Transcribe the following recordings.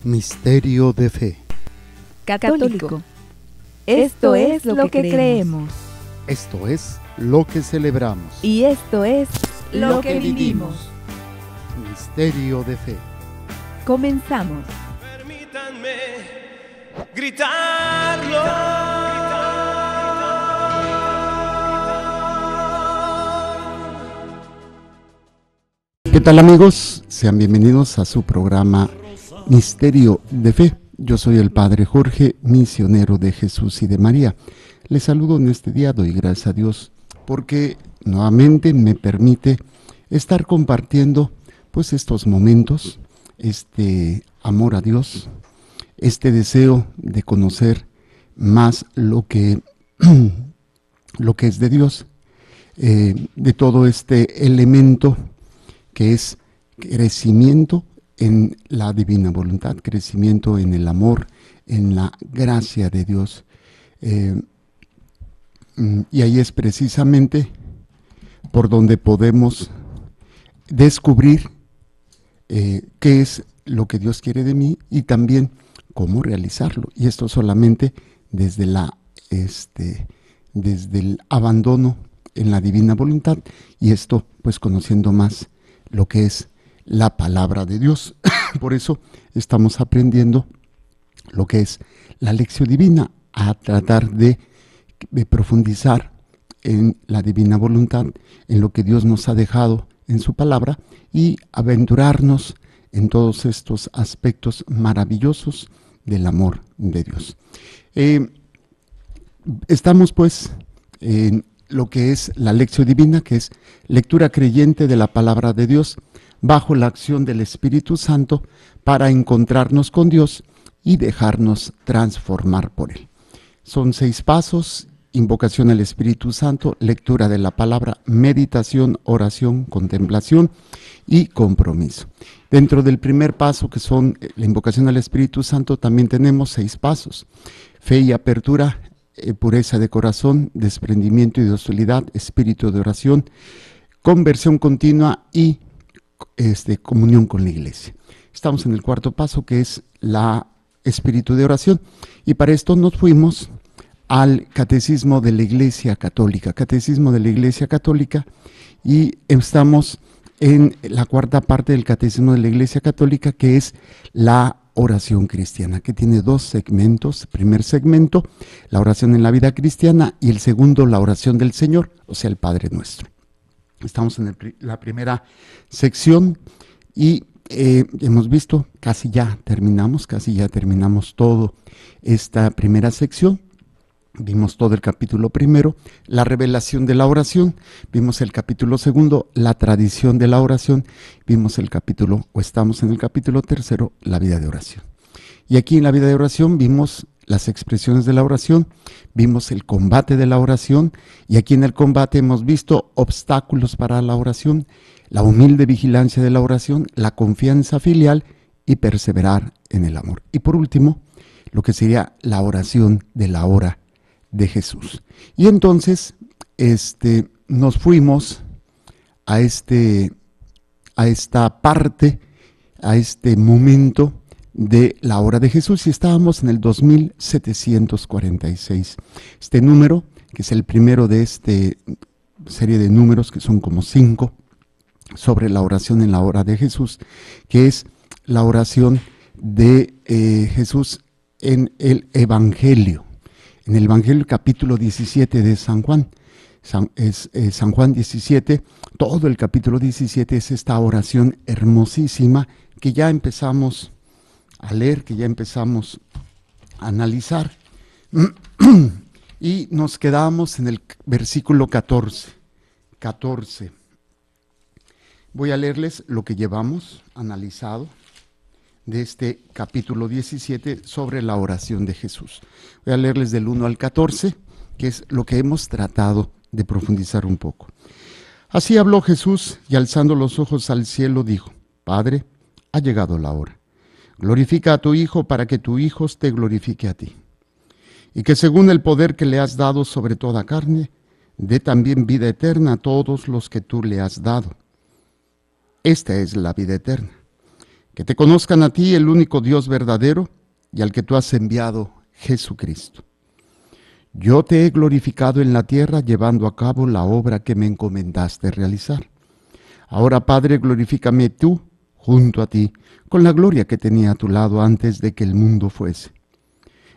Misterio de fe. Católico. Esto es lo que creemos. Esto es lo que celebramos. Y esto es lo que vivimos. Misterio de fe. Comenzamos. Permítanme gritarlo. ¿Qué tal, amigos? Sean bienvenidos a su programa Misterio de Fe. Yo soy el Padre Jorge, misionero de Jesús y de María. Les saludo en este día, doy gracias a Dios porque nuevamente me permite estar compartiendo pues estos momentos, este amor a Dios, este deseo de conocer más lo que es de Dios, de todo este elemento que es crecimiento en la divina voluntad, crecimiento en el amor, en la gracia de Dios. Y ahí es precisamente por donde podemos descubrir qué es lo que Dios quiere de mí y también cómo realizarlo. Y esto solamente desde el abandono en la divina voluntad, y esto pues conociendo más lo que es la palabra de Dios. Por eso estamos aprendiendo lo que es la lección divina, a tratar de profundizar en la divina voluntad, en lo que Dios nos ha dejado en su palabra y aventurarnos en todos estos aspectos maravillosos del amor de Dios. Estamos pues en lo que es la lección divina, que es lectura creyente de la palabra de Dios bajo la acción del Espíritu Santo para encontrarnos con Dios y dejarnos transformar por Él. Son 6 pasos: invocación al Espíritu Santo, lectura de la palabra, meditación, oración, contemplación y compromiso. Dentro del primer paso, que son la invocación al Espíritu Santo, también tenemos 6 pasos: fe y apertura, pureza de corazón, desprendimiento y docilidad, espíritu de oración, conversión continua y comunión con la iglesia. Estamos en el cuarto paso, que es la espíritu de oración, y para esto nos fuimos al Catecismo de la Iglesia Católica, y estamos en la cuarta parte del Catecismo de la Iglesia Católica, que es la oración cristiana, que tiene 2 segmentos. El primer segmento, la oración en la vida cristiana, y el segundo, la oración del Señor, o sea, el Padre Nuestro. Estamos en la primera sección y hemos visto, casi ya terminamos toda esta primera sección. Vimos todo el capítulo primero, la revelación de la oración. Vimos el capítulo segundo, la tradición de la oración. Vimos estamos en el capítulo tercero, la vida de oración. Y aquí en la vida de oración vimos las expresiones de la oración, vimos el combate de la oración, y aquí en el combate hemos visto obstáculos para la oración, la humilde vigilancia de la oración, la confianza filial y perseverar en el amor. Y por último, lo que sería la oración de la hora de Jesús. Y entonces nos fuimos a esta parte, a este momento de la hora de Jesús, y estábamos en el 2746. Este número, que es el primero de esta serie de números, que son como 5, sobre la oración en la hora de Jesús, que es la oración de Jesús en el Evangelio. En el Evangelio capítulo 17 de San Juan. San Juan 17, todo el capítulo 17 es esta oración hermosísima que ya empezamos a leer, que ya empezamos a analizar. Y nos quedamos en el versículo 14. Voy a leerles lo que llevamos analizado de este capítulo 17 sobre la oración de Jesús. Voy a leerles del 1 al 14, que es lo que hemos tratado de profundizar un poco. Así habló Jesús, y alzando los ojos al cielo dijo: Padre, ha llegado la hora. Glorifica a tu Hijo, para que tu Hijo te glorifique a ti. Y que según el poder que le has dado sobre toda carne, dé también vida eterna a todos los que tú le has dado. Esta es la vida eterna, que te conozcan a ti, el único Dios verdadero, y al que tú has enviado, Jesucristo. Yo te he glorificado en la tierra llevando a cabo la obra que me encomendaste realizar. Ahora, Padre, glorifícame tú junto a ti, con la gloria que tenía a tu lado antes de que el mundo fuese.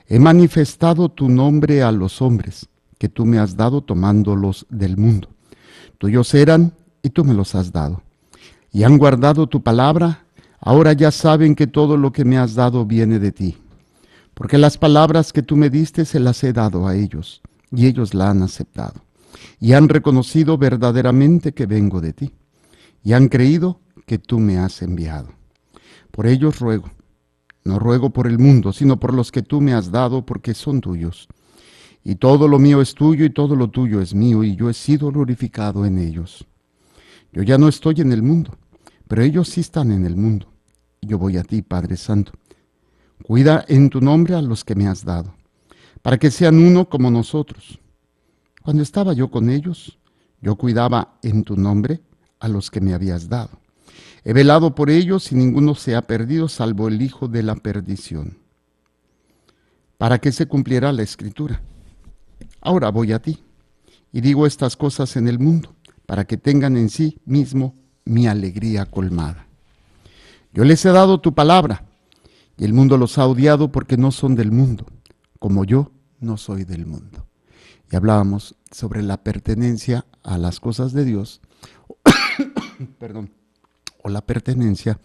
He manifestado tu nombre a los hombres, que tú me has dado tomándolos del mundo. Tuyos eran y tú me los has dado. Y han guardado tu palabra, ahora ya saben que todo lo que me has dado viene de ti. Porque las palabras que tú me diste se las he dado a ellos, y ellos la han aceptado. Y han reconocido verdaderamente que vengo de ti. Y han creído que tú me has enviado. Por ellos ruego, no ruego por el mundo, sino por los que tú me has dado, porque son tuyos. Y todo lo mío es tuyo, y todo lo tuyo es mío, y yo he sido glorificado en ellos. Yo ya no estoy en el mundo, pero ellos sí están en el mundo. Yo voy a ti, Padre Santo. Cuida en tu nombre a los que me has dado, para que sean uno como nosotros. Cuando estaba yo con ellos, yo cuidaba en tu nombre a los que me habías dado. He velado por ellos y ninguno se ha perdido salvo el hijo de la perdición, para que se cumpliera la escritura. Ahora voy a ti y digo estas cosas en el mundo, para que tengan en sí mismo mi alegría colmada. Yo les he dado tu palabra y el mundo los ha odiado porque no son del mundo, como yo no soy del mundo. Y hablábamos sobre la pertenencia a las cosas de Dios, o la pertenencia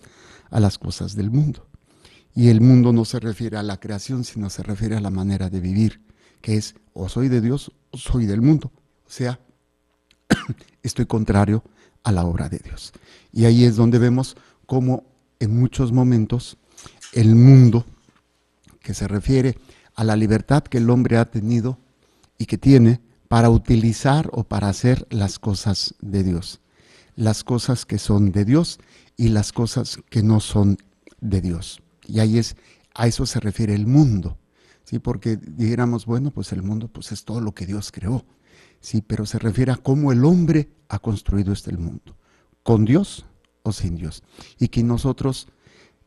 a las cosas del mundo. Y el mundo no se refiere a la creación, sino se refiere a la manera de vivir, que es o soy de Dios o soy del mundo. O sea, estoy contrario a la obra de Dios. Y ahí es donde vemos cómo en muchos momentos el mundo, que se refiere a la libertad que el hombre ha tenido y que tiene para utilizar o para hacer las cosas de Dios, las cosas que son de Dios y las cosas que no son de Dios. Y ahí a eso se refiere el mundo, ¿sí? Porque dijéramos, bueno, pues el mundo pues es todo lo que Dios creó, sí, pero se refiere a cómo el hombre ha construido este mundo, con Dios o sin Dios. Y que nosotros,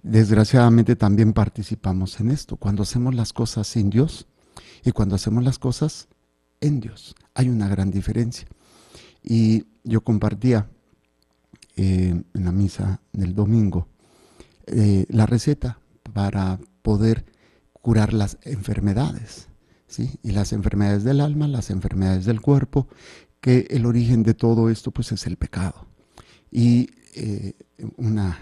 desgraciadamente, también participamos en esto, cuando hacemos las cosas sin Dios y cuando hacemos las cosas en Dios. Hay una gran diferencia. Y yo compartía en la misa del domingo la receta para poder curar las enfermedades, ¿sí? Y las enfermedades del alma, las enfermedades del cuerpo, que el origen de todo esto pues es el pecado. Y una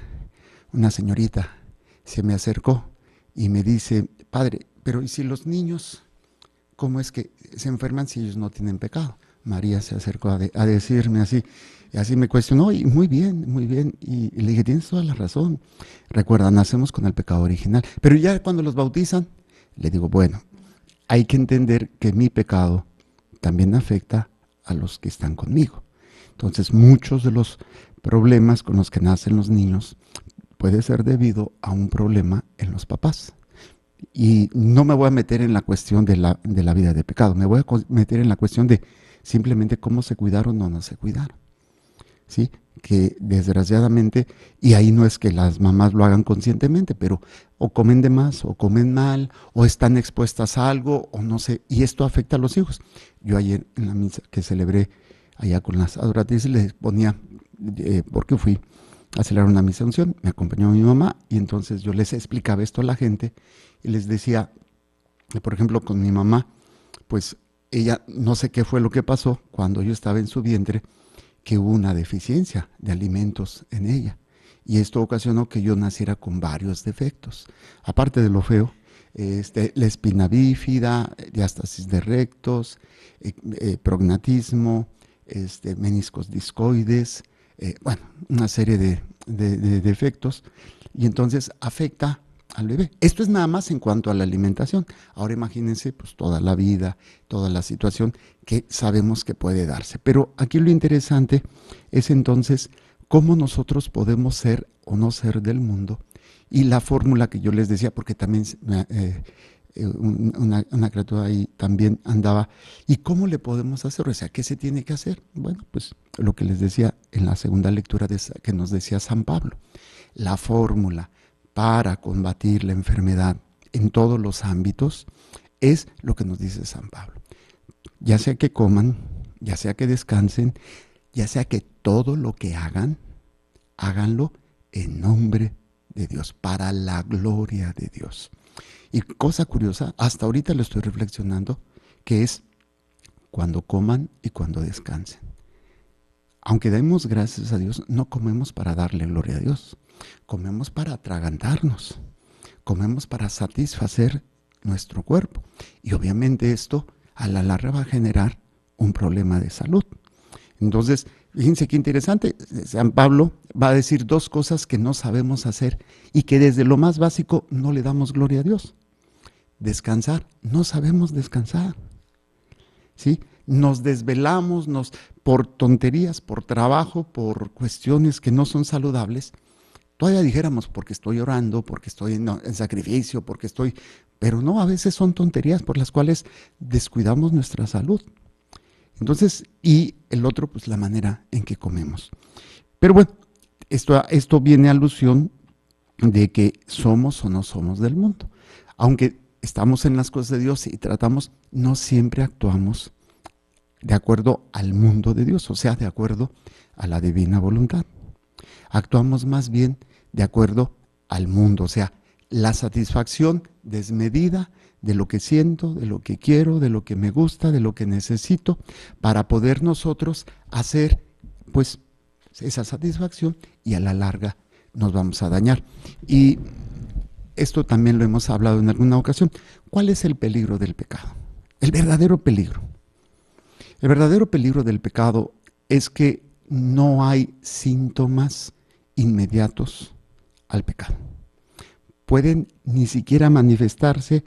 señorita se me acercó y me dice, padre, pero ¿y si los niños, cómo es que se enferman si ellos no tienen pecado? María se acercó a decirme así, y así me cuestionó, y muy bien, y le dije, tienes toda la razón, recuerda, nacemos con el pecado original, pero ya cuando los bautizan, le digo, bueno, hay que entender que mi pecado también afecta a los que están conmigo. Entonces, muchos de los problemas con los que nacen los niños puede ser debido a un problema en los papás. Y no me voy a meter en la cuestión de la vida de pecado, me voy a meter en la cuestión de simplemente cómo se cuidaron o no se cuidaron. ¿Sí? Que desgraciadamente, y ahí no es que las mamás lo hagan conscientemente, pero o comen de más, o comen mal, o están expuestas a algo, o no sé, y esto afecta a los hijos. Yo ayer en la misa que celebré allá con las adoratrices les ponía, porque fui a celebrar una misa de unción, me acompañó mi mamá, y entonces yo les explicaba esto a la gente, y les decía, por ejemplo, con mi mamá, pues ella, no sé qué fue lo que pasó cuando yo estaba en su vientre, que hubo una deficiencia de alimentos en ella. Y esto ocasionó que yo naciera con varios defectos. Aparte de lo feo, la espina bífida, diástasis de rectos, prognatismo, meniscos discoides, bueno, una serie de defectos. Y entonces afecta al bebé. Esto es nada más en cuanto a la alimentación. Ahora imagínense pues toda la vida, toda la situación que sabemos que puede darse. Pero aquí lo interesante es entonces cómo nosotros podemos ser o no ser del mundo. Y la fórmula que yo les decía, porque también una criatura ahí también andaba, ¿y cómo le podemos hacer? O sea, ¿qué se tiene que hacer? Bueno, pues lo que les decía en la segunda lectura que nos decía San Pablo, la fórmula para combatir la enfermedad en todos los ámbitos es lo que nos dice San Pablo. Ya sea que coman, ya sea que descansen, ya sea que todo lo que hagan, háganlo en nombre de Dios, para la gloria de Dios. Y cosa curiosa, hasta ahorita lo estoy reflexionando, que es cuando coman y cuando descansen. Aunque demos gracias a Dios, no comemos para darle gloria a Dios. Comemos para atragantarnos. Comemos para satisfacer nuestro cuerpo. Y obviamente esto a la larga va a generar un problema de salud. Entonces, fíjense qué interesante. San Pablo va a decir dos cosas que no sabemos hacer y que desde lo más básico no le damos gloria a Dios. Descansar. No sabemos descansar. ¿Sí? Nos desvelamos por tonterías, por trabajo, por cuestiones que no son saludables. Todavía dijéramos porque estoy orando, porque estoy en sacrificio, porque estoy... Pero no, a veces son tonterías por las cuales descuidamos nuestra salud. Entonces, y el otro, pues la manera en que comemos. Pero bueno, esto viene a alusión de que somos o no somos del mundo. Aunque estamos en las cosas de Dios y tratamos, no siempre actuamos de acuerdo al mundo de Dios, o sea, de acuerdo a la divina voluntad. Actuamos más bien de acuerdo al mundo, o sea, la satisfacción desmedida de lo que siento, de lo que quiero, de lo que me gusta, de lo que necesito, para poder nosotros hacer, pues, esa satisfacción y a la larga nos vamos a dañar. Y esto también lo hemos hablado en alguna ocasión. ¿Cuál es el peligro del pecado? El verdadero peligro. El verdadero peligro del pecado es que no hay síntomas inmediatos al pecado. Pueden ni siquiera manifestarse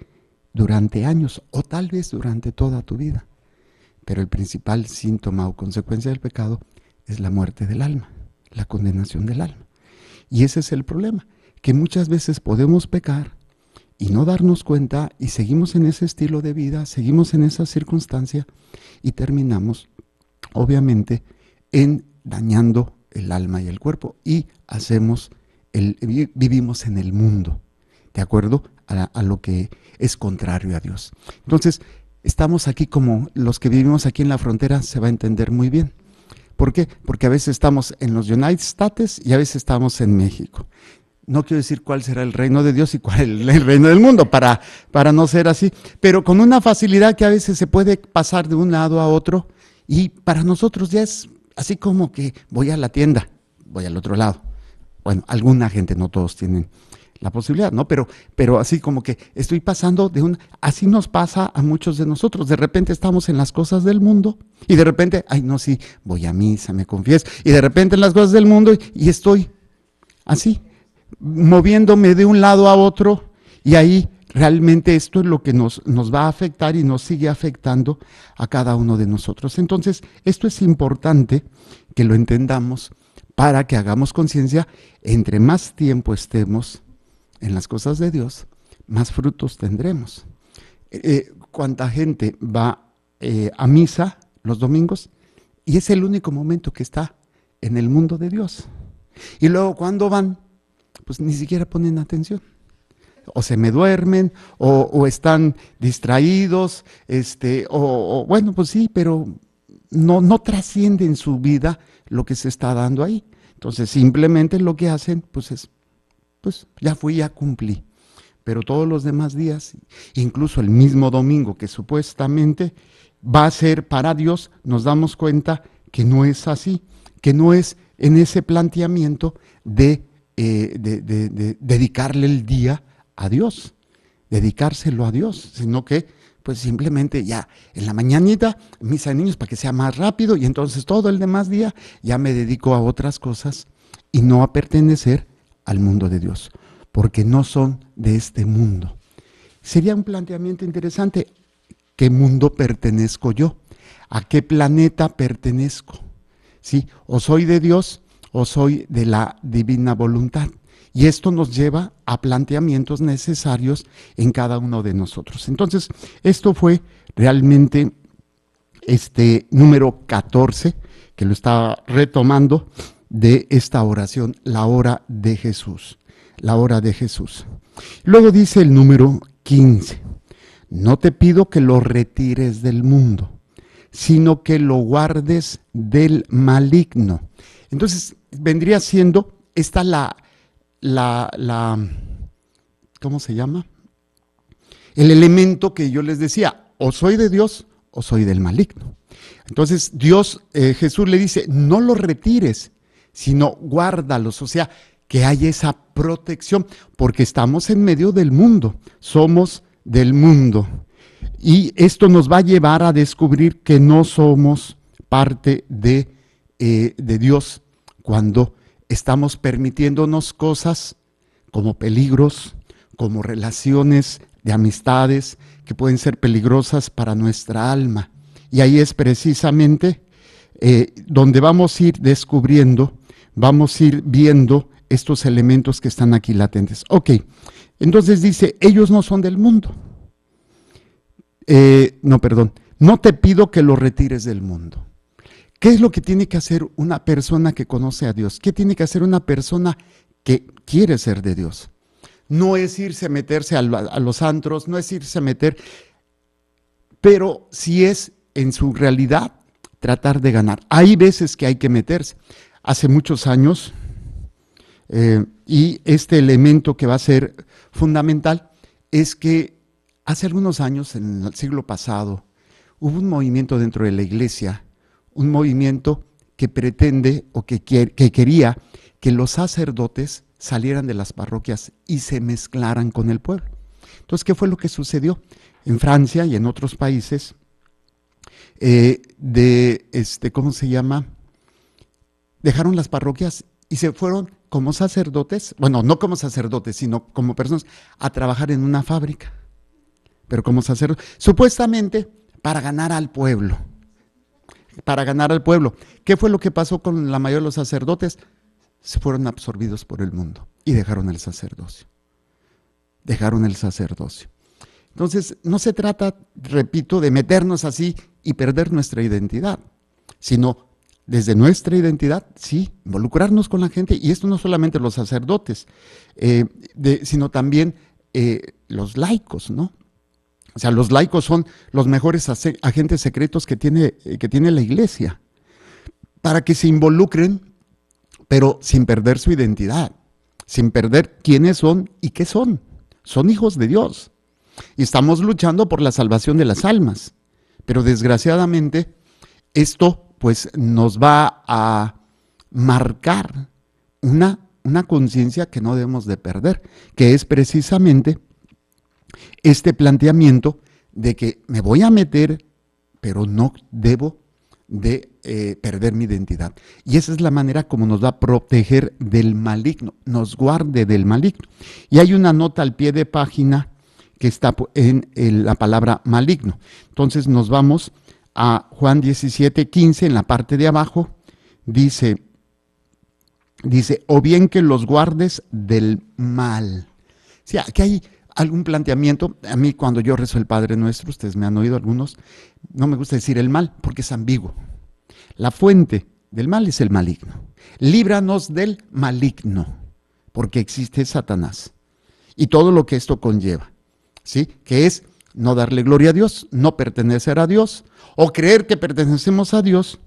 durante años o tal vez durante toda tu vida. Pero el principal síntoma o consecuencia del pecado es la muerte del alma, la condenación del alma. Y ese es el problema, que muchas veces podemos pecar y no darnos cuenta y seguimos en ese estilo de vida, seguimos en esa circunstancia y terminamos, obviamente, en dañando el alma y el cuerpo y vivimos en el mundo, de acuerdo a lo que es contrario a Dios. Entonces, estamos aquí como los que vivimos aquí en la frontera, se va a entender muy bien. ¿Por qué? Porque a veces estamos en los United States y a veces estamos en México. No quiero decir cuál será el reino de Dios y cuál el reino del mundo, para no ser así, pero con una facilidad que a veces se puede pasar de un lado a otro y para nosotros ya es así como que voy a la tienda, voy al otro lado. Bueno, alguna gente, no todos tienen la posibilidad, ¿no? Pero así como que estoy pasando así nos pasa a muchos de nosotros. De repente estamos en las cosas del mundo y de repente, ay no, sí, voy a misa, me confieso, y de repente en las cosas del mundo y estoy así, moviéndome de un lado a otro y ahí realmente esto es lo que nos va a afectar y nos sigue afectando a cada uno de nosotros. Entonces, esto es importante que lo entendamos para que hagamos conciencia. Entre más tiempo estemos en las cosas de Dios, más frutos tendremos. ¿Cuánta gente va a misa los domingos? Y es el único momento que está en el mundo de Dios. Y luego cuando van, pues ni siquiera ponen atención. O se me duermen, o están distraídos, o bueno, pues sí, pero no trasciende en su vida lo que se está dando ahí. Entonces simplemente lo que hacen, pues es, pues ya fui, ya cumplí. Pero todos los demás días, incluso el mismo domingo que supuestamente va a ser para Dios, nos damos cuenta que no es así, que no es en ese planteamiento de dedicarle el día a Dios, dedicárselo a Dios, sino que pues simplemente ya en la mañanita, misa de niños para que sea más rápido y entonces todo el demás día ya me dedico a otras cosas y no a pertenecer al mundo de Dios, porque no son de este mundo. Sería un planteamiento interesante, ¿qué mundo pertenezco yo? ¿A qué planeta pertenezco? ¿Sí? ¿O soy de Dios o soy de la divina voluntad? Y esto nos lleva a planteamientos necesarios en cada uno de nosotros. Entonces, esto fue realmente número 14, que lo estaba retomando de esta oración, la hora de Jesús. la hora de Jesús. Luego dice el número 15, no te pido que lo retires del mundo, sino que lo guardes del maligno. Entonces vendría siendo esta ¿cómo se llama? El elemento que yo les decía, o soy de Dios o soy del maligno. Entonces Jesús le dice, no los retires, sino guárdalos, o sea, que haya esa protección, porque estamos en medio del mundo, somos del mundo. Y esto nos va a llevar a descubrir que no somos parte de Dios cuando estamos permitiéndonos cosas como peligros, como relaciones de amistades que pueden ser peligrosas para nuestra alma. Y ahí es precisamente donde vamos a ir descubriendo, vamos a ir viendo estos elementos que están aquí latentes. Ok, entonces dice, ellos no son del mundo. No te pido que los retires del mundo. ¿Qué es lo que tiene que hacer una persona que conoce a Dios? ¿Qué tiene que hacer una persona que quiere ser de Dios? No es irse a meterse a los antros, no es irse a meter, pero sí es en su realidad tratar de ganar. Hay veces que hay que meterse. Hace muchos años, y este elemento que va a ser fundamental es que hace algunos años, en el siglo pasado, hubo un movimiento dentro de la iglesia, un movimiento que pretende o que quería que los sacerdotes salieran de las parroquias y se mezclaran con el pueblo. Entonces, ¿qué fue lo que sucedió? En Francia y en otros países, ¿cómo se llama? Dejaron las parroquias y se fueron como sacerdotes, bueno, no como sacerdotes, sino como personas, a trabajar en una fábrica, pero como sacerdotes, supuestamente para ganar al pueblo. Para ganar al pueblo. ¿Qué fue lo que pasó con la mayoría de los sacerdotes? Se fueron absorbidos por el mundo y dejaron el sacerdocio. Dejaron el sacerdocio. Entonces, no se trata, repito, de meternos así y perder nuestra identidad, sino desde nuestra identidad, sí, involucrarnos con la gente, y esto no solamente los sacerdotes, sino también los laicos, ¿no? O sea, los laicos son los mejores agentes secretos que tiene la iglesia, para que se involucren, pero sin perder su identidad, sin perder quiénes son y qué son. Son hijos de Dios. Y estamos luchando por la salvación de las almas. Pero desgraciadamente, esto pues nos va a marcar una conciencia que no debemos de perder, que es precisamente este planteamiento de que me voy a meter, pero no debo de perder mi identidad. Y esa es la manera como nos va a proteger del maligno, nos guarde del maligno. Y hay una nota al pie de página que está en la palabra maligno. Entonces nos vamos a Juan 17:15, en la parte de abajo, dice, o bien que los guardes del mal. O sea, aquí hay algún planteamiento. A mí, cuando yo rezo el Padre Nuestro, ustedes me han oído algunos, no me gusta decir el mal porque es ambiguo. La fuente del mal es el maligno. Líbranos del maligno, porque existe Satanás y todo lo que esto conlleva, ¿sí? Que es no darle gloria a Dios, no pertenecer a Dios, o creer que pertenecemos a Dios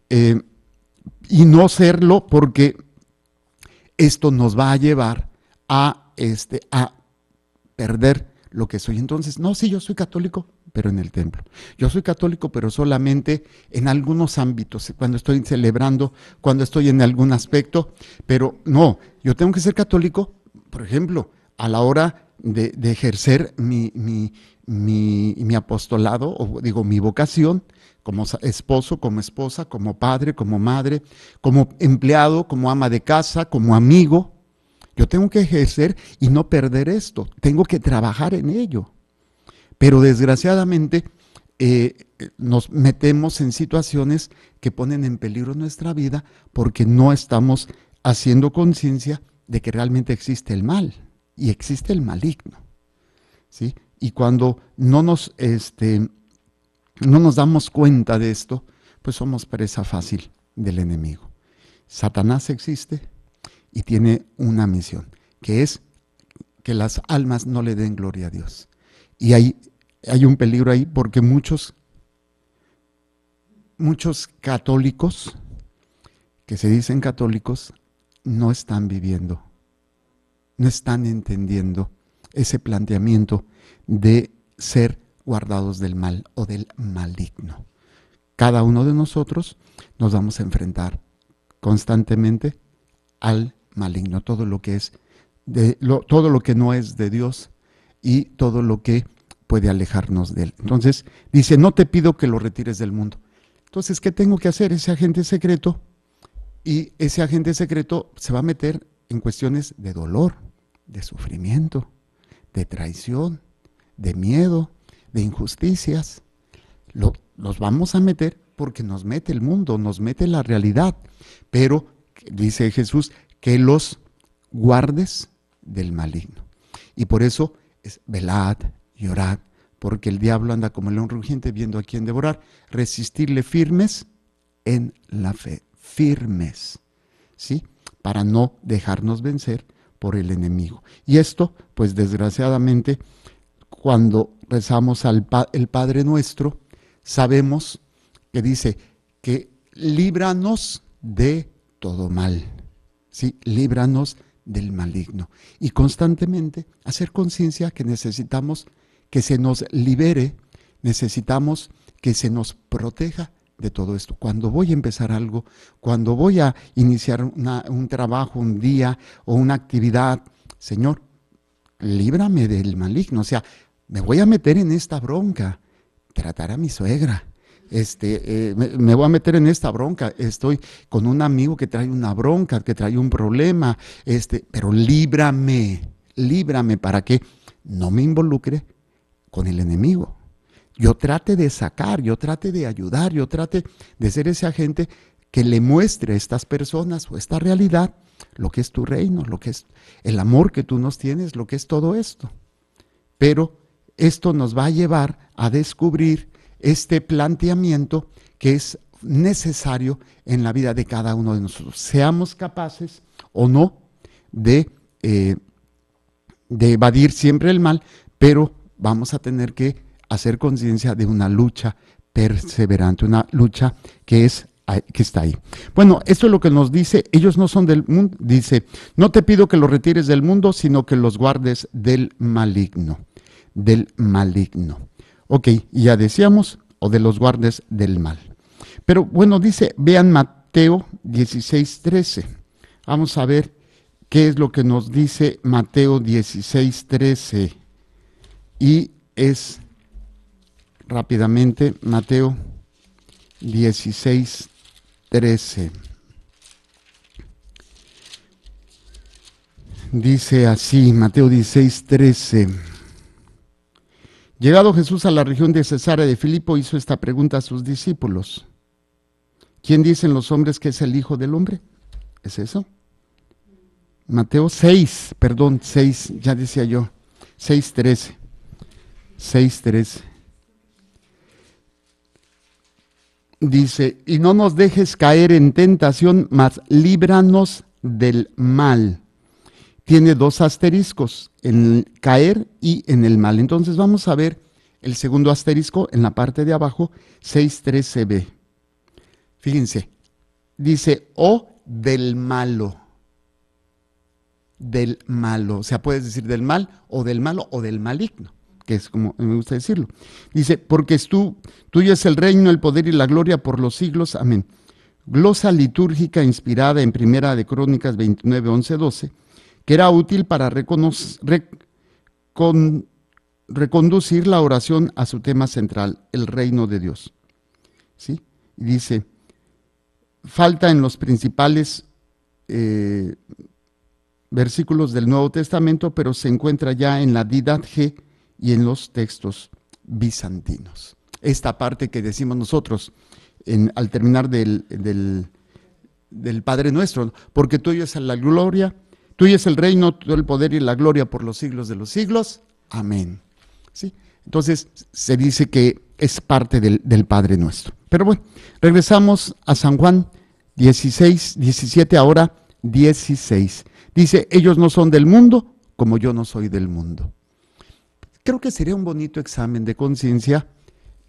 y no serlo, porque esto nos va a llevar a perder lo que soy. Entonces, no, sí, yo soy católico, pero en el templo. Yo soy católico, pero solamente en algunos ámbitos, cuando estoy celebrando, cuando estoy en algún aspecto, pero no, yo tengo que ser católico, por ejemplo, a la hora de ejercer mi apostolado, o digo, mi vocación, como esposo, como esposa, como padre, como madre, como empleado, como ama de casa, como amigo. Yo tengo que ejercer y no perder esto, tengo que trabajar en ello. Pero desgraciadamente nos metemos en situaciones que ponen en peligro nuestra vida porque no estamos haciendo conciencia de que realmente existe el mal y existe el maligno, ¿sí? Y cuando no nos damos cuenta de esto, pues somos presa fácil del enemigo. Satanás existe y tiene una misión, que es que las almas no le den gloria a Dios. Y hay un peligro ahí porque muchos católicos que se dicen católicos no están viviendo, no están entendiendo ese planteamiento de ser guardados del mal o del maligno. Cada uno de nosotros nos vamos a enfrentar constantemente al maligno, todo lo que es todo lo que no es de Dios y todo lo que puede alejarnos de él. Entonces dice, no te pido que lo retires del mundo. Entonces, ¿qué tengo que hacer? Ese agente secreto, y ese agente secreto se va a meter en cuestiones de dolor, de sufrimiento, de traición, de miedo, de injusticias. Los vamos a meter porque nos mete el mundo, nos mete la realidad. Pero, dice Jesús, que los guardes del maligno. Y por eso es velad y orad, porque el diablo anda como león rugiente viendo a quién devorar. Resistirle firmes en la fe, firmes, ¿sí? Para no dejarnos vencer por el enemigo. Y esto, pues desgraciadamente, cuando rezamos el Padre Nuestro, sabemos que dice que líbranos de todo mal, ¿sí? Líbranos del maligno. Y constantemente hacer conciencia que necesitamos que se nos libere, necesitamos que se nos proteja de todo esto. Cuando voy a empezar algo, cuando voy a iniciar un trabajo, un día o una actividad, Señor, líbrame del maligno. O sea, me voy a meter en esta bronca, tratar a mi suegra. Me voy a meter en esta bronca, estoy con un amigo que trae una bronca, que trae un problema, pero líbrame para que no me involucre con el enemigo. Yo trate de sacar, yo trate de ayudar, yo trate de ser ese agente que le muestre a estas personas o esta realidad lo que es tu reino, lo que es el amor que tú nos tienes, lo que es todo esto. Pero esto nos va a llevar a descubrir este planteamiento que es necesario en la vida de cada uno de nosotros. Seamos capaces o no de evadir siempre el mal, pero vamos a tener que hacer conciencia de una lucha perseverante, una lucha que está ahí. Bueno, esto es lo que nos dice, ellos no son del mundo, dice, no te pido que los retires del mundo, sino que los guardes del maligno. Ok, y ya decíamos, o de los guardes del mal. Pero bueno, dice, vean Mateo 16:13. Vamos a ver qué es lo que nos dice Mateo 16:13. Y es rápidamente Mateo 16:13. Dice así, Mateo 16:13. Llegado Jesús a la región de Cesarea de Filipo, hizo esta pregunta a sus discípulos. ¿Quién dicen los hombres que es el Hijo del Hombre? ¿Es eso? Mateo 6, ya decía yo, 6:13. 6:13. Dice, y no nos dejes caer en tentación, mas líbranos del mal. Tiene dos asteriscos, en el caer y en el mal. Entonces vamos a ver el segundo asterisco en la parte de abajo, 6:13b. Fíjense, dice, o del malo. Del malo, o sea, puedes decir del mal o del malo o del maligno, que es como me gusta decirlo. Dice, porque tuyo es el reino, el poder y la gloria por los siglos. Amén. Glosa litúrgica inspirada en Primera de Crónicas 29, 11, 12, que era útil para reconducir la oración a su tema central, el reino de Dios. ¿Sí? Y dice, falta en los principales versículos del Nuevo Testamento, pero se encuentra ya en la Didache y en los textos bizantinos. Esta parte que decimos nosotros al terminar del Padre Nuestro, porque tuyo es la gloria, tuyo es el reino, todo el poder y la gloria por los siglos de los siglos. Amén. ¿Sí? Entonces se dice que es parte del Padre Nuestro. Pero bueno, regresamos a San Juan 16, 17, ahora 16. Dice, ellos no son del mundo como yo no soy del mundo. Creo que sería un bonito examen de conciencia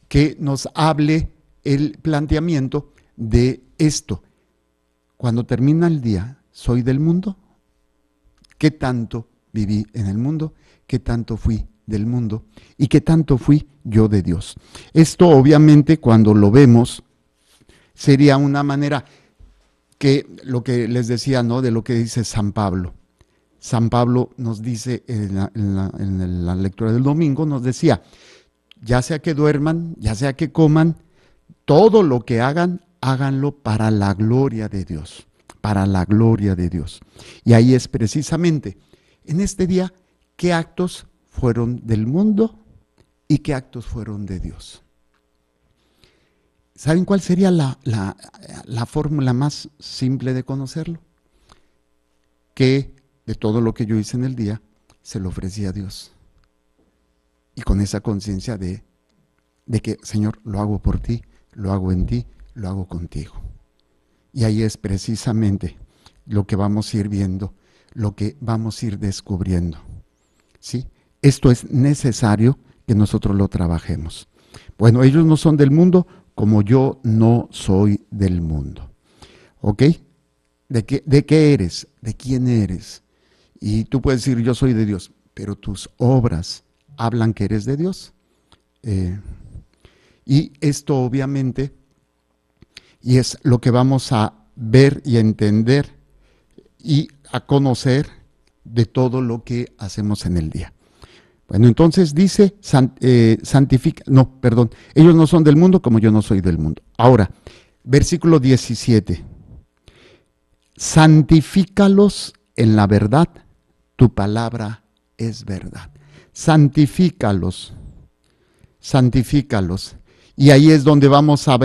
que nos hable el planteamiento de esto. Cuando termina el día, ¿soy del mundo? ¿Qué tanto viví en el mundo? ¿Qué tanto fui del mundo? ¿Y qué tanto fui yo de Dios? Esto obviamente cuando lo vemos sería una manera que lo que les decía, ¿no? De lo que dice San Pablo. San Pablo nos dice en la lectura del domingo, nos decía, ya sea que duerman, ya sea que coman, todo lo que hagan, háganlo para la gloria de Dios, para la gloria de Dios. Y ahí es precisamente, en este día, ¿qué actos fueron del mundo y qué actos fueron de Dios? ¿Saben cuál sería la fórmula más simple de conocerlo? Que de todo lo que yo hice en el día, se lo ofrecí a Dios. Y con esa conciencia de que, Señor, lo hago por ti, lo hago en ti, lo hago contigo. Y ahí es precisamente lo que vamos a ir viendo, lo que vamos a ir descubriendo. ¿Sí? Esto es necesario que nosotros lo trabajemos. Bueno, ellos no son del mundo como yo no soy del mundo. ¿Ok? ¿De qué eres? ¿De quién eres? Y tú puedes decir, yo soy de Dios, pero tus obras hablan que eres de Dios. Y esto obviamente, y es lo que vamos a ver y a entender y a conocer de todo lo que hacemos en el día. Bueno, entonces dice, ellos no son del mundo como yo no soy del mundo. Ahora, versículo 17, santifícalos en la verdad, tu palabra es verdad. Santifícalos, santifícalos. Y ahí es donde vamos a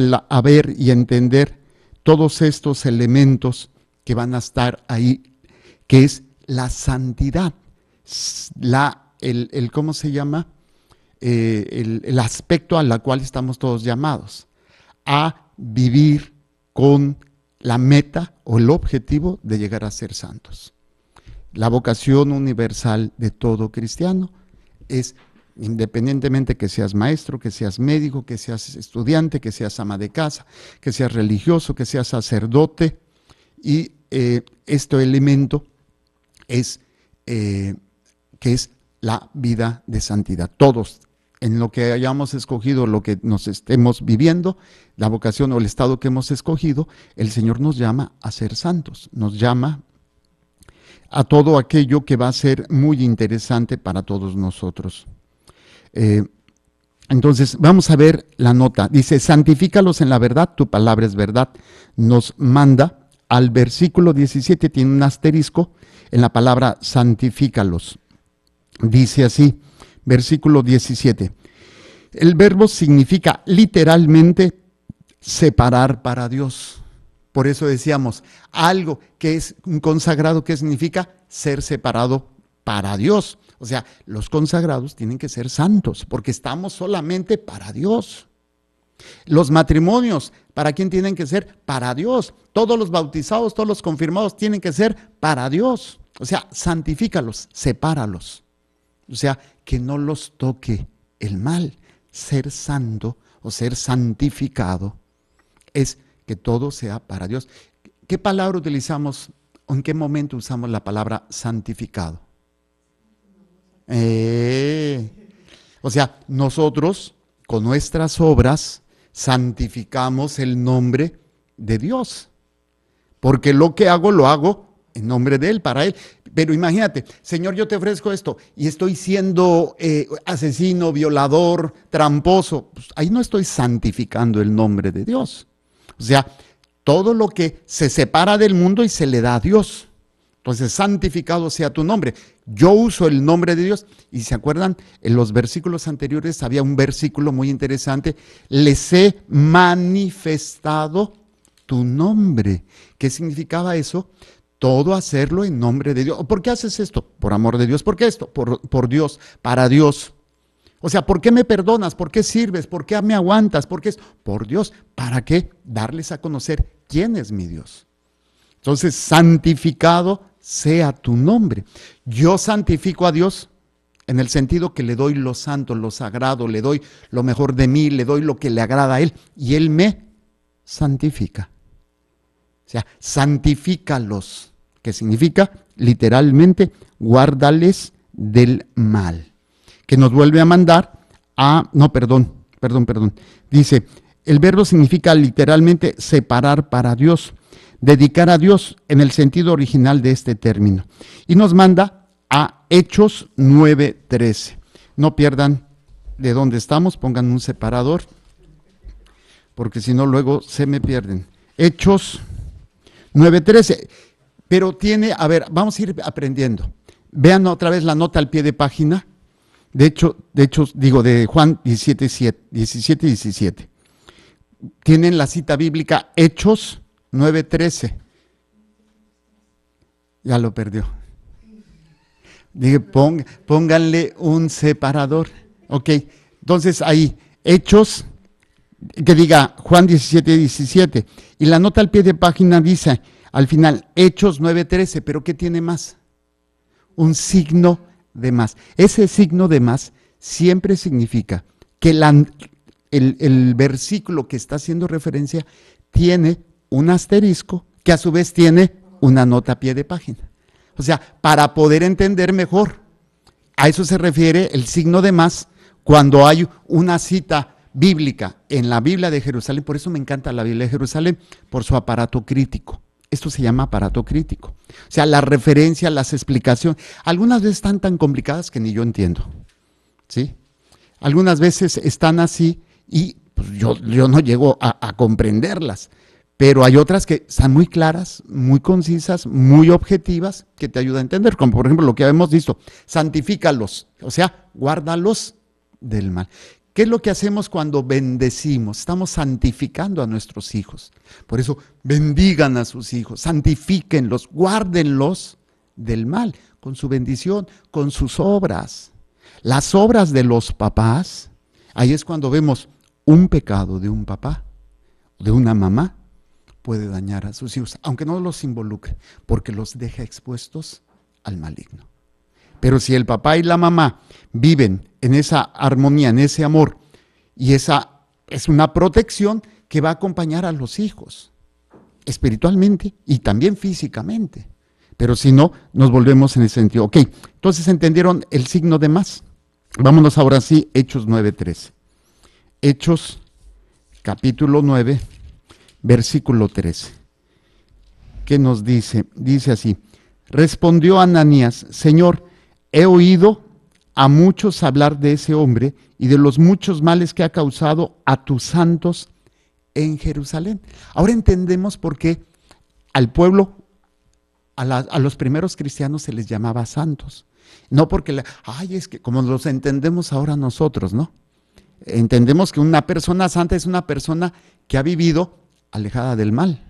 ver y entender todos estos elementos que van a estar ahí, que es la santidad, ¿cómo se llama? El aspecto al cual estamos todos llamados, a vivir con la meta o el objetivo de llegar a ser santos. La vocación universal de todo cristiano es, independientemente que seas maestro, que seas médico, que seas estudiante, que seas ama de casa, que seas religioso, que seas sacerdote, y este elemento es que es la vida de santidad. Todos, en lo que hayamos escogido, lo que nos estemos viviendo, la vocación o el estado que hemos escogido, el Señor nos llama a ser santos, nos llama a todo aquello que va a ser muy interesante para todos nosotros. Entonces, vamos a ver la nota. Dice, santifícalos en la verdad, tu palabra es verdad. Nos manda al versículo 17, tiene un asterisco en la palabra santifícalos. Dice así, versículo 17. El verbo significa literalmente separar para Dios. Por eso decíamos, algo que es un consagrado, ¿qué significa? Ser separado para Dios. O sea, los consagrados tienen que ser santos, porque estamos solamente para Dios. Los matrimonios, ¿para quién tienen que ser? Para Dios. Todos los bautizados, todos los confirmados tienen que ser para Dios. O sea, santifícalos, sepáralos. O sea, que no los toque el mal. Ser santo o ser santificado es que todo sea para Dios. ¿Qué palabra utilizamos o en qué momento usamos la palabra santificado? O sea, nosotros con nuestras obras santificamos el nombre de Dios. Porque lo que hago, lo hago en nombre de Él, para Él. Pero imagínate, Señor, yo te ofrezco esto y estoy siendo asesino, violador, tramposo. Pues ahí no estoy santificando el nombre de Dios. O sea, todo lo que se separa del mundo y se le da a Dios. Entonces, santificado sea tu nombre. Yo uso el nombre de Dios. Y se acuerdan, en los versículos anteriores había un versículo muy interesante. Les he manifestado tu nombre. ¿Qué significaba eso? Todo hacerlo en nombre de Dios. ¿Por qué haces esto? Por amor de Dios. ¿Por qué esto? Por Dios, para Dios. O sea, ¿por qué me perdonas? ¿Por qué sirves? ¿Por qué me aguantas? ¿Por qué es? Por Dios. ¿Para qué? Darles a conocer quién es mi Dios. Entonces, santificado sea tu nombre. Yo santifico a Dios en el sentido que le doy lo santo, lo sagrado, le doy lo mejor de mí, le doy lo que le agrada a Él y Él me santifica. O sea, santifícalos, que significa literalmente guárdales del mal. Que nos vuelve a mandar a, no, perdón. Dice, el verbo significa literalmente separar para Dios, dedicar a Dios en el sentido original de este término. Y nos manda a Hechos 9:13. No pierdan de dónde estamos, pongan un separador, porque si no luego se me pierden. Hechos 9:13. Pero tiene, a ver, vamos a ir aprendiendo. Vean otra vez la nota al pie de página. De Juan 17 y 17. Tienen la cita bíblica Hechos 9:13. Ya lo perdió. Dije, pónganle un separador. Ok, entonces ahí, Hechos, que diga Juan 17. Y la nota al pie de página dice, al final, Hechos 9:13, pero ¿qué tiene más? Un signo de más. Ese signo de más siempre significa que el versículo que está haciendo referencia tiene un asterisco que a su vez tiene una nota a pie de página. O sea, para poder entender mejor, a eso se refiere el signo de más cuando hay una cita bíblica en la Biblia de Jerusalén. Por eso me encanta la Biblia de Jerusalén, por su aparato crítico. Esto se llama aparato crítico. O sea, la referencia, las explicaciones, algunas veces están tan complicadas que ni yo entiendo. ¿Sí? Algunas veces están así y pues, yo no llego a comprenderlas. Pero hay otras que están muy claras, muy concisas, muy objetivas, que te ayudan a entender. Como por ejemplo lo que hemos visto, santifícalos, o sea, guárdalos del mal. ¿Qué es lo que hacemos cuando bendecimos? Estamos santificando a nuestros hijos. Por eso, bendigan a sus hijos, santifíquenlos, guárdenlos del mal, con su bendición, con sus obras. Las obras de los papás, ahí es cuando vemos un pecado de un papá, de una mamá, puede dañar a sus hijos, aunque no los involucre, porque los deja expuestos al maligno. Pero si el papá y la mamá viven en esa armonía, en ese amor, y esa es una protección que va a acompañar a los hijos, espiritualmente y también físicamente. Pero si no, nos volvemos en ese sentido. Ok, entonces entendieron el signo de más. Vámonos ahora sí, Hechos 9:13. Hechos, capítulo 9, versículo 13. ¿Qué nos dice? Dice así, respondió Ananías, Señor, he oído a muchos hablar de ese hombre y de los muchos males que ha causado a tus santos en Jerusalén. Ahora entendemos por qué al pueblo, a los primeros cristianos se les llamaba santos. No porque, es que como los entendemos ahora nosotros, ¿no? Entendemos que una persona santa es una persona que ha vivido alejada del mal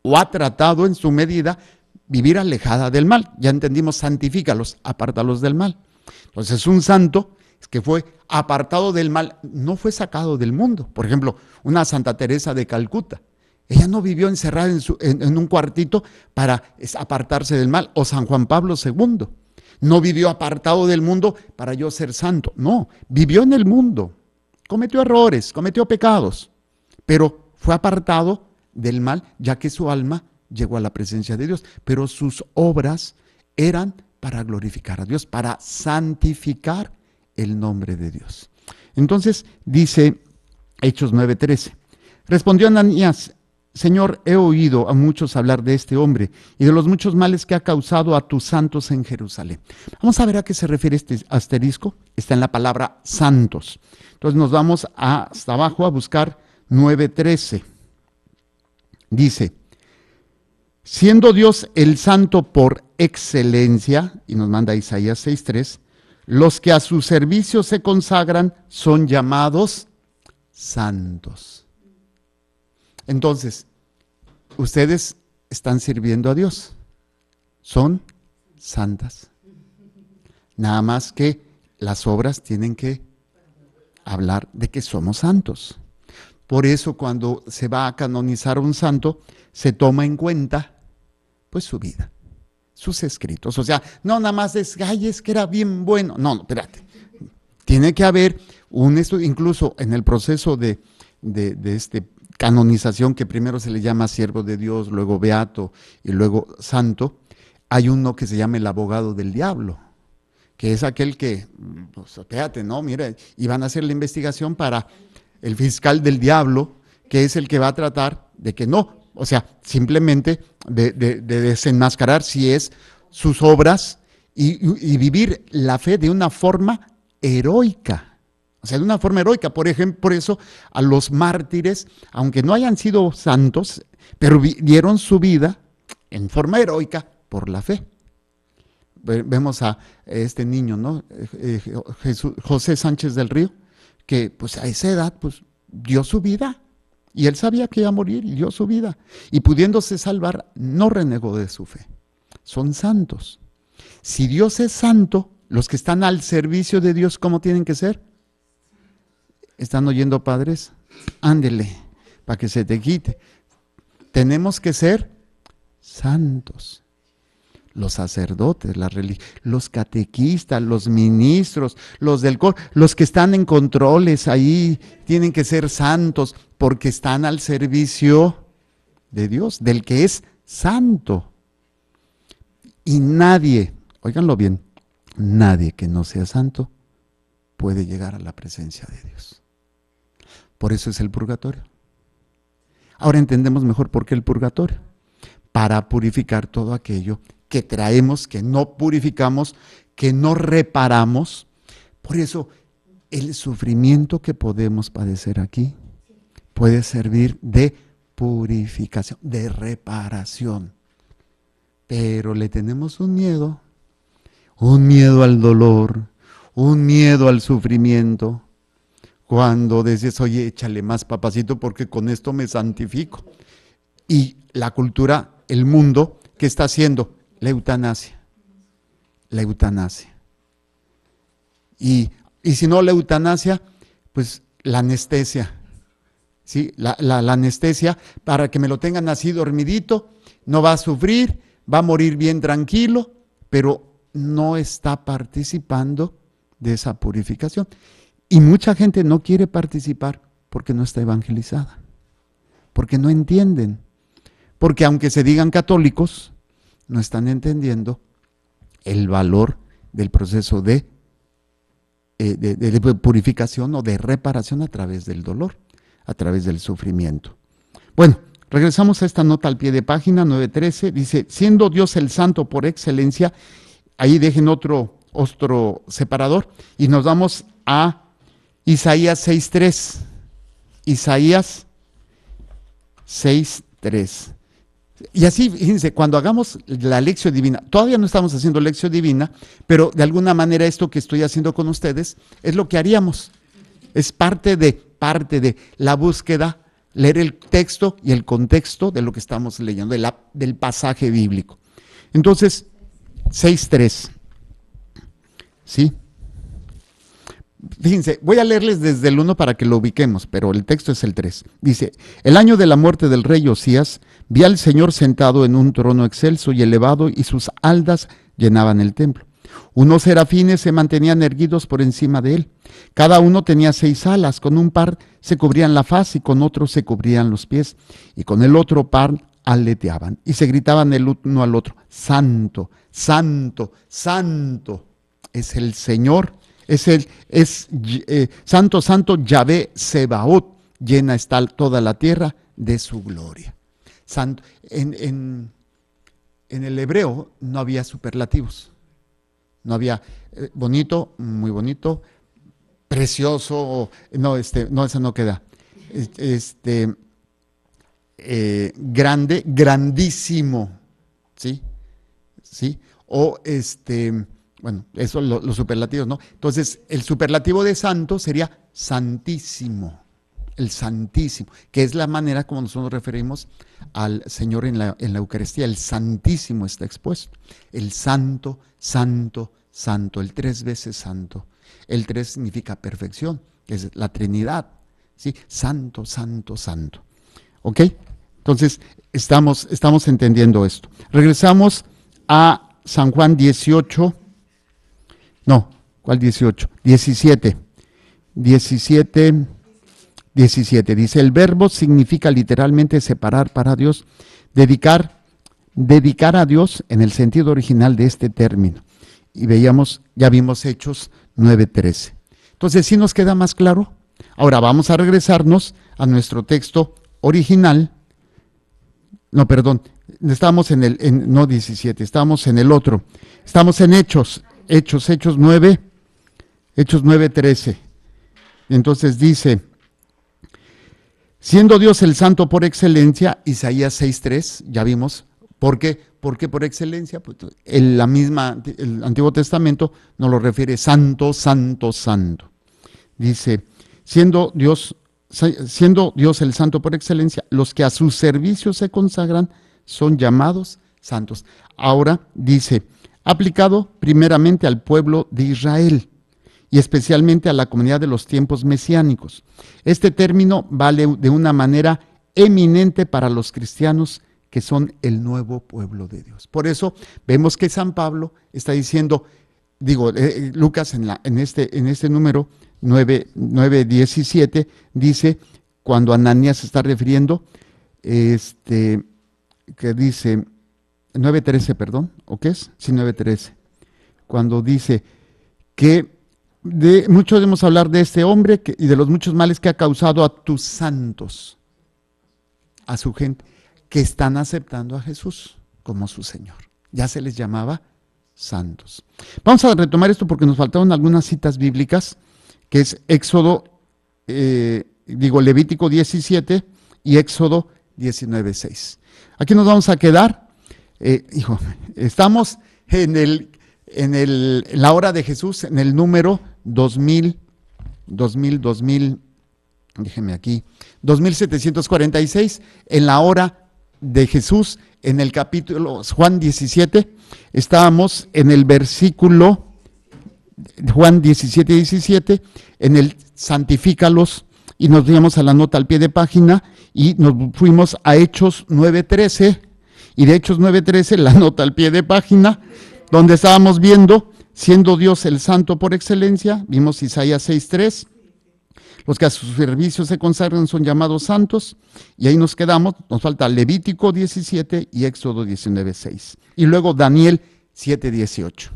o ha tratado en su medida vivir alejada del mal. Ya entendimos, santifícalos, apártalos del mal. Entonces un santo es que fue apartado del mal, no fue sacado del mundo. Por ejemplo, una Santa Teresa de Calcuta, ella no vivió encerrada en un cuartito para apartarse del mal. O San Juan Pablo II, no vivió apartado del mundo para yo ser santo. No, vivió en el mundo, cometió errores, cometió pecados, pero fue apartado del mal, ya que su alma llegó a la presencia de Dios. Pero sus obras eran para glorificar a Dios, para santificar el nombre de Dios. Entonces dice Hechos 9:13, respondió Ananías, Señor, he oído a muchos hablar de este hombre y de los muchos males que ha causado a tus santos en Jerusalén. Vamos a ver a qué se refiere este asterisco. Está en la palabra santos. Entonces nos vamos hasta abajo a buscar 9:13. Dice, siendo Dios el santo por excelencia, y nos manda Isaías 6:3, los que a su servicio se consagran son llamados santos. Entonces, ustedes están sirviendo a Dios, son santas. Nada más que las obras tienen que hablar de que somos santos. Por eso cuando se va a canonizar un santo, se toma en cuenta pues su vida sus escritos. O sea, no nada más es, ay, es que era bien bueno. No, espérate. Tiene que haber un estudio, incluso en el proceso de canonización, que primero se le llama siervo de Dios, luego beato y luego santo, hay uno que se llama el abogado del diablo, que es aquel que, pues espérate, no, mira, y van a hacer la investigación para el fiscal del diablo, que es el que va a tratar de que no, o sea, simplemente de desenmascarar si es sus obras y vivir la fe de una forma heroica. O sea, de una forma heroica. Por ejemplo, por eso a los mártires, aunque no hayan sido santos, pero dieron su vida en forma heroica por la fe. Vemos a este niño, ¿no? José Sánchez del Río, que pues a esa edad pues dio su vida. Y él sabía que iba a morir y dio su vida. Y pudiéndose salvar, no renegó de su fe. Son santos. Si Dios es santo, los que están al servicio de Dios, ¿cómo tienen que ser? ¿Están oyendo, padres? Ándele, para que se te quite. Tenemos que ser santos. Los sacerdotes, los catequistas, los ministros, los del coro, los que están en controles ahí, tienen que ser santos porque están al servicio de Dios, del que es santo. Y nadie, óiganlo bien, nadie que no sea santo puede llegar a la presencia de Dios. Por eso es el purgatorio. Ahora entendemos mejor por qué el purgatorio. Para purificar todo aquello que traemos, que no purificamos, que no reparamos. Por eso el sufrimiento que podemos padecer aquí puede servir de purificación, de reparación. Pero le tenemos un miedo al dolor, un miedo al sufrimiento. Cuando dices, oye, échale más, papacito, porque con esto me santifico. Y la cultura, el mundo, ¿qué está haciendo? La eutanasia. La eutanasia. Y si no la eutanasia, pues la anestesia. ¿Sí? La anestesia, para que me lo tengan así dormidito, no va a sufrir, va a morir bien tranquilo, pero no está participando de esa purificación. Y mucha gente no quiere participar porque no está evangelizada, porque no entienden, porque aunque se digan católicos, no están entendiendo el valor del proceso de purificación o de reparación a través del dolor, a través del sufrimiento. Bueno, regresamos a esta nota al pie de página 913, dice, siendo Dios el santo por excelencia, ahí dejen otro separador y nos vamos a Isaías 6.3. Isaías 6.3. Y así, fíjense, cuando hagamos la lección divina, todavía no estamos haciendo lección divina, pero de alguna manera esto que estoy haciendo con ustedes es lo que haríamos. Es parte de la búsqueda, leer el texto y el contexto de lo que estamos leyendo, del pasaje bíblico. Entonces, 6.3. ¿Sí? Fíjense, voy a leerles desde el 1 para que lo ubiquemos, pero el texto es el 3. Dice, el año de la muerte del rey Josías, vi al Señor sentado en un trono excelso y elevado, y sus haldas llenaban el templo. Unos serafines se mantenían erguidos por encima de él. Cada uno tenía 6 alas, con un par se cubrían la faz y con otro se cubrían los pies, y con el otro par aleteaban, y se gritaban el uno al otro, Santo, Santo, Santo es el Señor. Santo, Santo, Yahvé Sebaot, llena está toda la tierra de su gloria. Santo, en el hebreo no había superlativos, no había bonito, muy bonito, precioso, no, eso no queda, grande, grandísimo, ¿sí? ¿Sí? O bueno, eso los superlativos, ¿no? Entonces, el superlativo de santo sería santísimo, el santísimo, que es la manera como nosotros nos referimos al Señor en la Eucaristía. El santísimo está expuesto. El santo, santo, santo, el 3 veces santo. El 3 significa perfección, que es la Trinidad, ¿sí? Santo, santo, santo. ¿Ok? Entonces, estamos entendiendo esto. Regresamos a San Juan 18, no, ¿cuál 18? 17, 17, 17. Dice, el verbo significa literalmente separar para Dios, dedicar a Dios en el sentido original de este término. Y ya vimos Hechos 9:13. Entonces, ¿sí nos queda más claro? Ahora vamos a regresarnos a nuestro texto original. No, perdón, estamos no 17, estamos en el otro. Estamos en Hechos 9:13. Entonces dice, siendo Dios el santo por excelencia, Isaías 6:3, ya vimos. ¿Por qué? ¿Por qué por excelencia? Pues el Antiguo Testamento nos lo refiere santo, santo, santo. Dice, siendo Dios el santo por excelencia, los que a su servicio se consagran son llamados santos. Ahora dice, aplicado primeramente al pueblo de Israel y especialmente a la comunidad de los tiempos mesiánicos. Este término vale de una manera eminente para los cristianos que son el nuevo pueblo de Dios. Por eso vemos que San Pablo está diciendo, Lucas en este número 9:17 dice, cuando Ananías se está refiriendo, que dice, 9:13, perdón, ¿o qué es? Sí, 9:13. Cuando dice que mucho debemos hablar de este hombre y de los muchos males que ha causado a tus santos, a su gente, que están aceptando a Jesús como su Señor. Ya se les llamaba santos. Vamos a retomar esto porque nos faltaron algunas citas bíblicas, que es Levítico 17 y Éxodo 19:6. Aquí nos vamos a quedar. Estamos en la hora de Jesús, en el número 2746, en la hora de Jesús, en el capítulo Juan 17, estábamos en el versículo Juan 17, en el santifícalos, y nos íbamos a la nota al pie de página y nos fuimos a Hechos 9:13, y de Hechos 9:13 la nota al pie de página, donde estábamos viendo, siendo Dios el santo por excelencia, vimos Isaías 6:3, los que a su servicio se consagran son llamados santos, y ahí nos quedamos. Nos falta Levítico 17 y Éxodo 19:6. Y luego Daniel 7:18.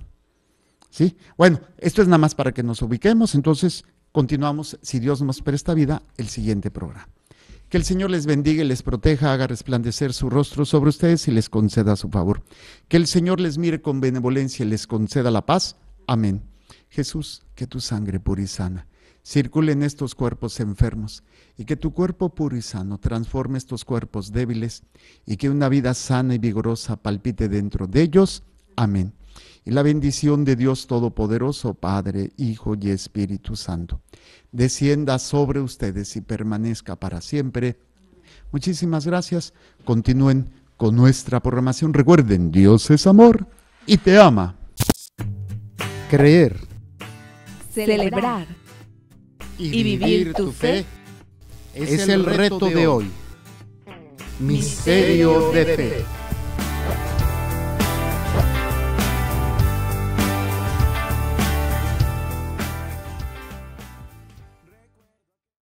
¿Sí? Bueno, esto es nada más para que nos ubiquemos, entonces continuamos, si Dios nos presta vida, el siguiente programa. Que el Señor les bendiga y les proteja, haga resplandecer su rostro sobre ustedes y les conceda su favor. Que el Señor les mire con benevolencia y les conceda la paz. Amén. Jesús, que tu sangre pura y sana circule en estos cuerpos enfermos, y que tu cuerpo puro y sano transforme estos cuerpos débiles, y que una vida sana y vigorosa palpite dentro de ellos. Amén. Y la bendición de Dios Todopoderoso, Padre, Hijo y Espíritu Santo, descienda sobre ustedes y permanezca para siempre. Muchísimas gracias. Continúen con nuestra programación. Recuerden, Dios es amor y te ama. Creer, celebrar y vivir tu fe es el reto de hoy. Misterio de fe.